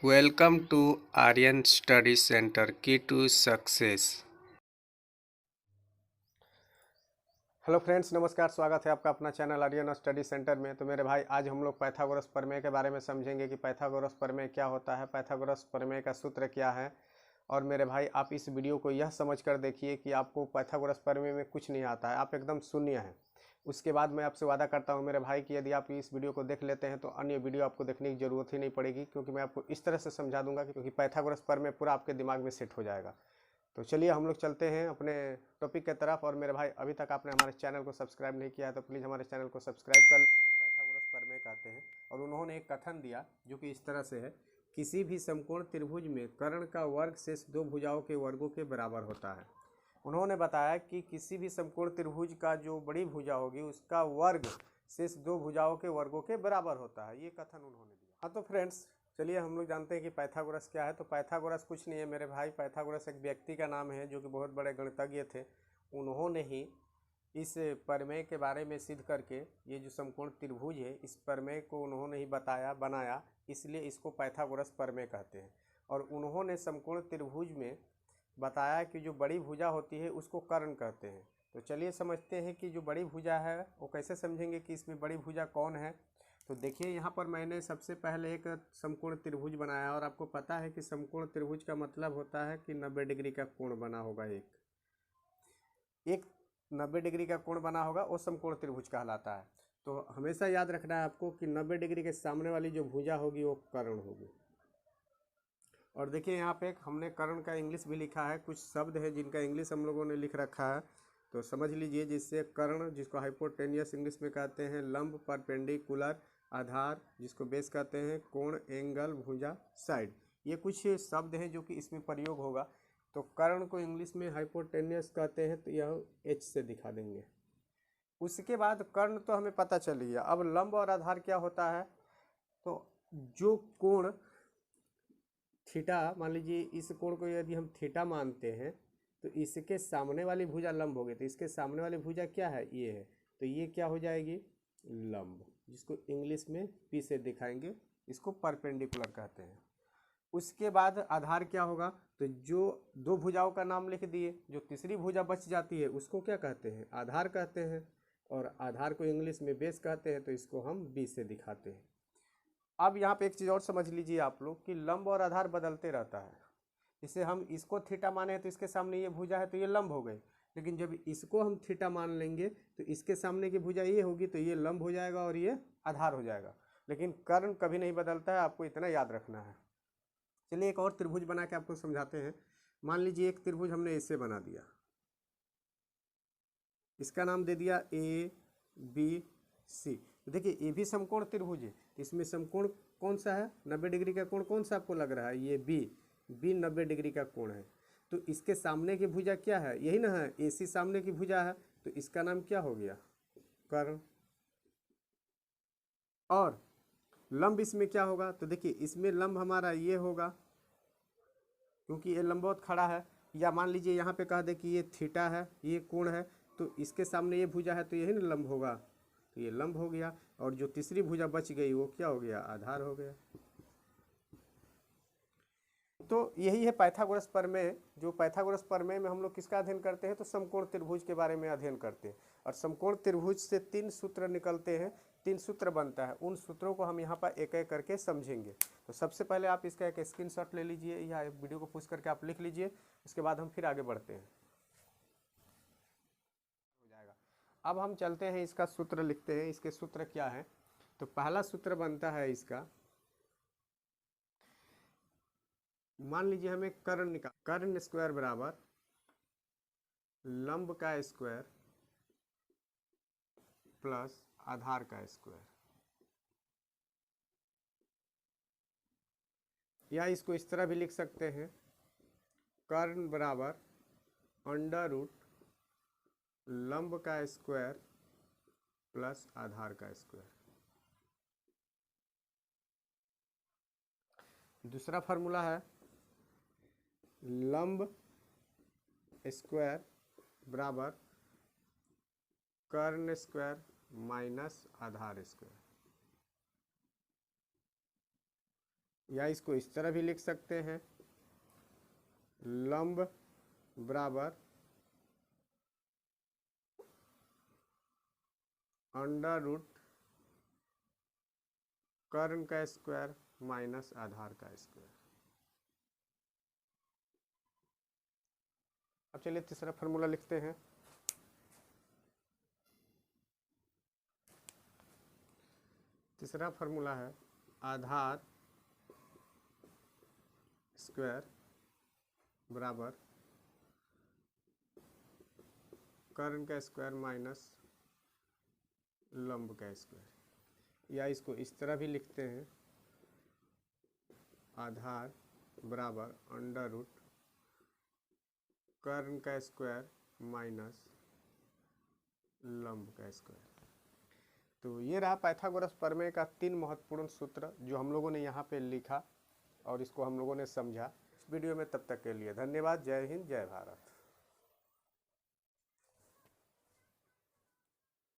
Welcome to Aryan Study Center Key to Success। Hello friends, नमस्कार। स्वागत है आपका अपना चैनल आर्यन स्टडी सेंटर में। तो मेरे भाई, आज हम लोग पाइथागोरस प्रमेय के बारे में समझेंगे कि पाइथागोरस प्रमेय क्या होता है, पाइथागोरस प्रमेय का सूत्र क्या है। और मेरे भाई, आप इस वीडियो को यह समझकर देखिए कि आपको पाइथागोरस प्रमेय में कुछ नहीं आता है, आप एकदम शून्य हैं। उसके बाद मैं आपसे वादा करता हूं मेरे भाई कि यदि आप इस वीडियो को देख लेते हैं तो अन्य वीडियो आपको देखने की ज़रूरत ही नहीं पड़ेगी, क्योंकि मैं आपको इस तरह से समझा दूंगा क्योंकि पाइथागोरस प्रमेय पूरा आपके दिमाग में सेट हो जाएगा। तो चलिए हम लोग चलते हैं अपने टॉपिक की तरफ। और मेरे भाई, अभी तक आपने हमारे चैनल को सब्सक्राइब नहीं किया है तो प्लीज़ हमारे चैनल को सब्सक्राइब कर लें। पाइथागोरस प्रमेय कहते हैं। और उन्होंने एक कथन दिया जो कि इस तरह से है, किसी भी समकोण त्रिभुज में कर्ण का वर्ग शेष दो भुजाओं के वर्गों के बराबर होता है। उन्होंने बताया कि किसी भी समकोण त्रिभुज का जो बड़ी भुजा होगी उसका वर्ग शेष दो भुजाओं के वर्गों के बराबर होता है। ये कथन उन्होंने दिया। हाँ, तो फ्रेंड्स, चलिए हम लोग जानते हैं कि पाइथागोरस क्या है। तो पाइथागोरस कुछ नहीं है मेरे भाई, पाइथागोरस एक व्यक्ति का नाम है जो कि बहुत बड़े गणितज्ञ थे। उन्होंने ही इस प्रमेय के बारे में सिद्ध करके ये जो समकोण त्रिभुज है इस प्रमेय को उन्होंने ही बताया, बनाया, इसलिए इसको पाइथागोरस प्रमेय कहते हैं। और उन्होंने समकोण त्रिभुज में बताया कि जो बड़ी भुजा होती है उसको कर्ण कहते हैं। तो चलिए समझते हैं कि जो बड़ी भुजा है वो कैसे समझेंगे कि इसमें बड़ी भुजा कौन है। तो देखिए, यहाँ पर मैंने सबसे पहले एक समकोण त्रिभुज बनाया। और आपको पता है कि समकोण त्रिभुज का मतलब होता है कि 90 डिग्री का कोण बना होगा। एक 90 डिग्री का कोण बना होगा वो समकोण त्रिभुज कहलाता है। तो हमेशा याद रखना है आपको कि 90 डिग्री के सामने वाली जो भुजा होगी वो कर्ण होगी। और देखिए, यहाँ पे हमने कर्ण का इंग्लिश भी लिखा है। कुछ शब्द है जिनका इंग्लिश हम लोगों ने लिख रखा है, तो समझ लीजिए। जिससे कर्ण, जिसको हाइपोटेनियस इंग्लिश में कहते हैं, लंब, परपेंडिकुलर, आधार, जिसको बेस कहते हैं, कोण, एंगल, भुजा, साइड, ये कुछ शब्द हैं जो कि इसमें प्रयोग होगा। तो कर्ण को इंग्लिश में हाइपोटेनियस कहते हैं, तो यह एच से दिखा देंगे। उसके बाद कर्ण तो हमें पता चल गया। अब लंब और आधार क्या होता है। तो जो कोण थीटा, मान लीजिए इस कोण को यदि हम थीटा मानते हैं तो इसके सामने वाली भुजा लंब होगी। तो इसके सामने वाली भुजा क्या है, ये है। तो ये क्या हो जाएगी, लंब, जिसको इंग्लिश में पी से दिखाएंगे, इसको परपेंडिकुलर कहते हैं। उसके बाद आधार क्या होगा, तो जो दो भुजाओं का नाम लिख दिए, जो तीसरी भुजा बच जाती है उसको क्या कहते हैं, आधार कहते हैं। और आधार को इंग्लिश में बेस कहते हैं, तो इसको हम बी से दिखाते हैं। अब यहाँ पे एक चीज़ और समझ लीजिए आप लोग कि लंब और आधार बदलते रहता है। इसे हम इसको थीटा माने हैं तो इसके सामने ये भुजा है तो ये लंब हो गई। लेकिन जब इसको हम थीटा मान लेंगे तो इसके सामने की भुजा ये होगी, तो ये लंब हो जाएगा और ये आधार हो जाएगा। लेकिन कर्ण कभी नहीं बदलता है, आपको इतना याद रखना है। चलिए एक और त्रिभुज बना के आपको समझाते हैं। मान लीजिए एक त्रिभुज हमने ऐसे बना दिया, इसका नाम दे दिया ए बी सी। तो देखिए, ये भी समकोण त्रिभुज है। तो इसमें समकोण कौन सा है, 90 डिग्री का कोण कौन सा आपको लग रहा है, ये बी 90 डिग्री का कोण है। तो इसके सामने की भुजा क्या है, यही ना है, ए सी सामने की भुजा है। तो इसका नाम क्या हो गया, कर्ण। और लंब इसमें क्या होगा, तो देखिए इसमें लंब हमारा ये होगा, क्योंकि ये लंबवत खड़ा है। या मान लीजिए यहाँ पे कह दे कि ये थीटा है, ये कोण है, तो इसके सामने ये भुजा है, तो यही ना लंब होगा। तो ये लंब हो गया। और जो तीसरी भुजा बच गई वो क्या हो गया, आधार हो गया। तो यही है पाइथागोरस प्रमेय। जो पाइथागोरस प्रमेय में हम लोग किसका अध्ययन करते हैं, तो समकोण त्रिभुज के बारे में अध्ययन करते हैं। और समकोण त्रिभुज से 3 सूत्र निकलते हैं, 3 सूत्र बनता है। उन सूत्रों को हम यहाँ पर एक एक करके समझेंगे। तो सबसे पहले आप इसका एक स्क्रीनशॉट ले लीजिए या वीडियो को पुश करके आप लिख लीजिए। उसके बाद हम फिर आगे बढ़ते हैं, हो जाएगा। अब हम चलते हैं, इसका सूत्र लिखते हैं। इसके सूत्र क्या है, तो पहला सूत्र बनता है इसका। मान लीजिए हमें कर्ण निकाल, कर्ण स्क्वायर बराबर लंब का स्क्वायर प्लस आधार का स्क्वायर, या इसको इस तरह भी लिख सकते हैं, कर्ण बराबर अंडर रूट लंब का स्क्वायर प्लस आधार का स्क्वायर। दूसरा फार्मूला है लंब स्क्वायर बराबर कर्ण स्क्वायर माइनस आधार स्क्वायर। या इसको इस तरह भी लिख सकते हैं, लंब बराबर अंडर रूट कर्ण का स्क्वायर माइनस आधार का स्क्वायर। अब चलिए तीसरा फार्मूला लिखते हैं। तीसरा फार्मूला है आधार स्क्वायर बराबर कर्ण का स्क्वायर माइनस लंब का स्क्वायर, या इसको इस तरह भी लिखते हैं, आधार बराबर अंडर रूट कर्ण का स्क्वायर माइनस लंब का स्क्वायर। तो ये रहा पाइथागोरस प्रमेय का 3 महत्वपूर्ण सूत्र जो हम लोगों ने यहाँ पे लिखा और इसको हम लोगों ने समझा। इस वीडियो में तब तक के लिए धन्यवाद। जय हिंद, जय भारत।